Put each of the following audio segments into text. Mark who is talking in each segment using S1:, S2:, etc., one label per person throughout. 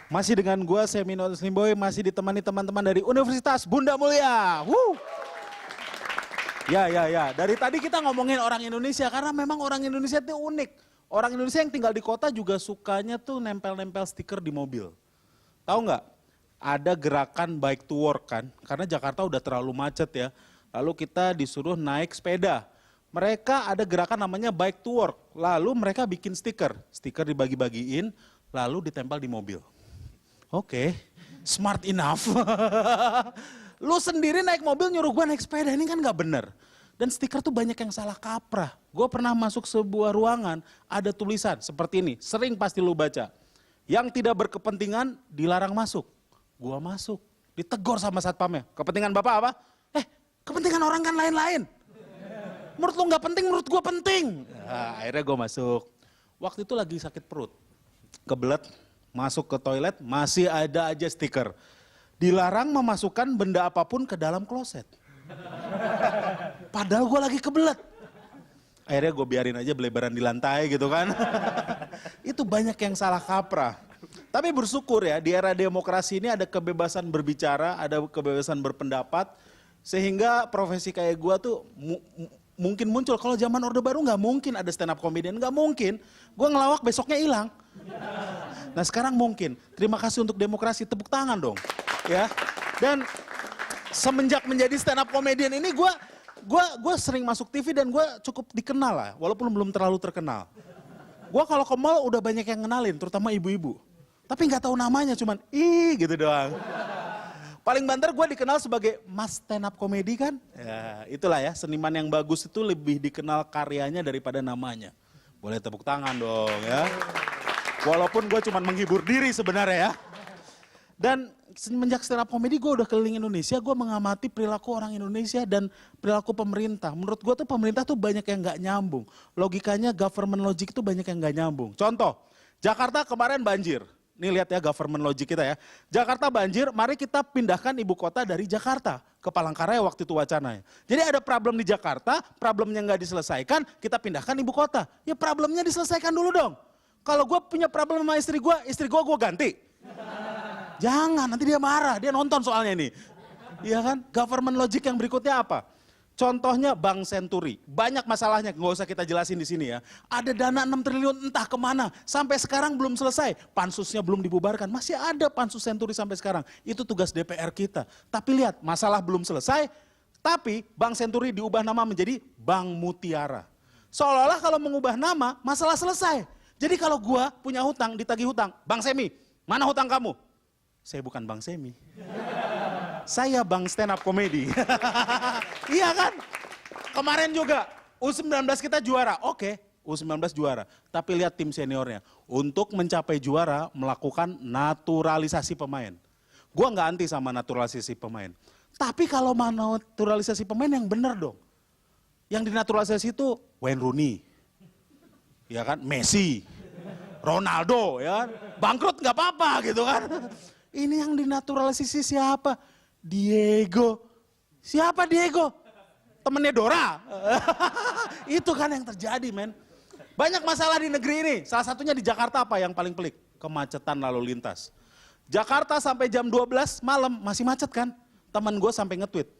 S1: Masih dengan gua Semino Slimboy, masih ditemani teman-teman dari Universitas Bunda Mulia. Ya. Dari tadi kita ngomongin orang Indonesia karena memang orang Indonesia itu unik. Orang Indonesia yang tinggal di kota juga sukanya tuh nempel-nempel stiker di mobil. Tahu nggak? Ada gerakan bike to work kan? Karena Jakarta udah terlalu macet ya. Lalu kita disuruh naik sepeda. Mereka ada gerakan namanya bike to work. Lalu mereka bikin stiker. Stiker dibagi-bagiin, lalu ditempel di mobil. Oke, smart enough. Lu sendiri naik mobil nyuruh gue naik sepeda, ini kan gak bener. Dan stiker tuh banyak yang salah kaprah. Gue pernah masuk sebuah ruangan, ada tulisan seperti ini, sering pasti lu baca. Yang tidak berkepentingan dilarang masuk. Gue masuk, ditegor sama satpamnya. Kepentingan bapak apa? Kepentingan orang kan lain-lain. Menurut lu gak penting, menurut gue penting. Nah, akhirnya gue masuk. Waktu itu lagi sakit perut, kebelet. Masuk ke toilet, masih ada aja stiker. Dilarang memasukkan benda apapun ke dalam kloset. Padahal gue lagi kebelet. Akhirnya gue biarin aja belebaran di lantai gitu kan. Itu banyak yang salah kaprah. Tapi bersyukur ya, di era demokrasi ini ada kebebasan berbicara, ada kebebasan berpendapat. Sehingga profesi kayak gue tuh mungkin muncul. Kalau zaman Orde Baru nggak mungkin ada stand up comedian, nggak mungkin. Gue ngelawak besoknya hilang. Nah sekarang mungkin. Terima kasih untuk demokrasi, tepuk tangan dong. Ya. Dan semenjak menjadi stand up comedian ini gue sering masuk TV dan gue cukup dikenal lah, walaupun belum terlalu terkenal. Gue kalau ke mall udah banyak yang kenalin, terutama ibu-ibu. Tapi nggak tahu namanya, cuman gitu doang. Paling banter gue dikenal sebagai Mas stand up comedy kan. Ya itulah ya, seniman yang bagus itu lebih dikenal karyanya daripada namanya. Boleh tepuk tangan dong ya. Walaupun gue cuma menghibur diri sebenarnya ya. Dan semenjak stand up comedy gue udah keliling Indonesia, gue mengamati perilaku orang Indonesia dan perilaku pemerintah. Menurut gue tuh pemerintah tuh banyak yang gak nyambung. Logikanya government logic itu banyak yang gak nyambung. Contoh, Jakarta kemarin banjir. Nih lihat ya government logic kita ya. Jakarta banjir, mari kita pindahkan ibu kota dari Jakarta ke Palangkaraya waktu itu wacananya. Jadi ada problem di Jakarta, problemnya nggak diselesaikan, kita pindahkan ibu kota. Ya problemnya diselesaikan dulu dong. Kalau gue punya problem sama istri gue ganti. Jangan, nanti dia marah, dia nonton soalnya ini. Iya kan? Government logic yang berikutnya apa? Contohnya Bank Senturi, banyak masalahnya, nggak usah kita jelasin di sini ya. Ada dana 6 triliun entah kemana, sampai sekarang belum selesai. Pansusnya belum dibubarkan, masih ada pansus Senturi sampai sekarang. Itu tugas DPR kita. Tapi lihat, masalah belum selesai, tapi Bank Senturi diubah nama menjadi Bank Mutiara. Seolah-olah kalau mengubah nama, masalah selesai. Jadi kalau gua punya hutang, ditagih hutang, Bang Semi, mana hutang kamu? Saya bukan Bang Semi. Saya Bang stand up comedy. Iya kan? Kemarin juga U19 kita juara. Oke, U19 juara. Tapi lihat tim seniornya. Untuk mencapai juara melakukan naturalisasi pemain. Gua nggak anti sama naturalisasi pemain. Tapi kalau mau naturalisasi pemain yang benar dong. Yang dinaturalisasi itu Wayne Rooney. Ya kan? Messi. Ronaldo ya kan? Bangkrut nggak apa-apa gitu kan. Ini yang dinaturalisasi siapa? Diego. Siapa Diego? Temennya Dora. Itu kan yang terjadi men. Banyak masalah di negeri ini. Salah satunya di Jakarta apa yang paling pelik? Kemacetan lalu lintas. Jakarta sampai jam 12 malam masih macet kan? Temen gue sampai nge-tweet.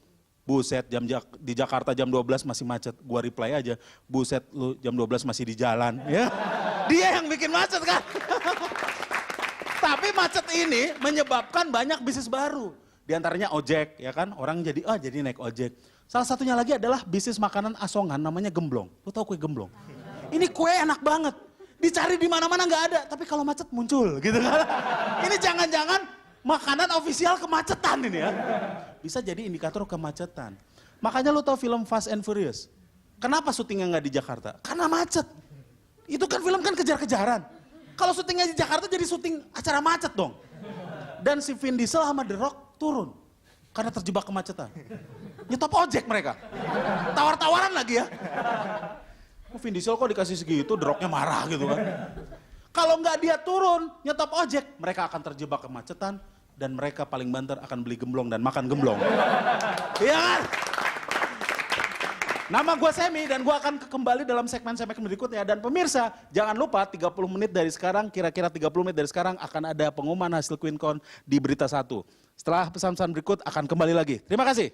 S1: Buset di Jakarta jam 12 masih macet. Gue reply aja. Buset lu jam 12 masih di jalan. Ya. Dia yang bikin macet kan? Tapi macet ini menyebabkan banyak bisnis baru. Di antaranya ojek, ya kan? Orang jadi naik ojek. Salah satunya lagi adalah bisnis makanan asongan namanya gemblong. Lu tahu kue gemblong? Ini kue enak banget. Dicari di mana-mana nggak ada, tapi kalau macet muncul gitu kan. Ini jangan-jangan makanan ofisial kemacetan ini ya. Bisa jadi indikator kemacetan. Makanya lu tahu film Fast and Furious? Kenapa syutingnya nggak di Jakarta? Karena macet. Itu kan film kan kejar-kejaran. Kalau syutingnya di Jakarta jadi syuting acara macet dong. Dan si Vin Diesel sama The Rock turun. Karena terjebak kemacetan. Nyetop ojek mereka. Tawar-tawaran lagi ya. Vin Diesel kok dikasih segitu, The Rocknya marah gitu kan. Kalau nggak dia turun, nyetop ojek, mereka akan terjebak kemacetan. Dan mereka paling banter akan beli gemblong dan makan gemblong. Iya kan? Nama gue Semi dan gue akan kembali dalam segmen-segmen berikutnya. Dan pemirsa, jangan lupa 30 menit dari sekarang, kira-kira 30 menit dari sekarang akan ada pengumuman hasil QueenCon di Berita 1. Setelah pesan-pesan berikut akan kembali lagi. Terima kasih.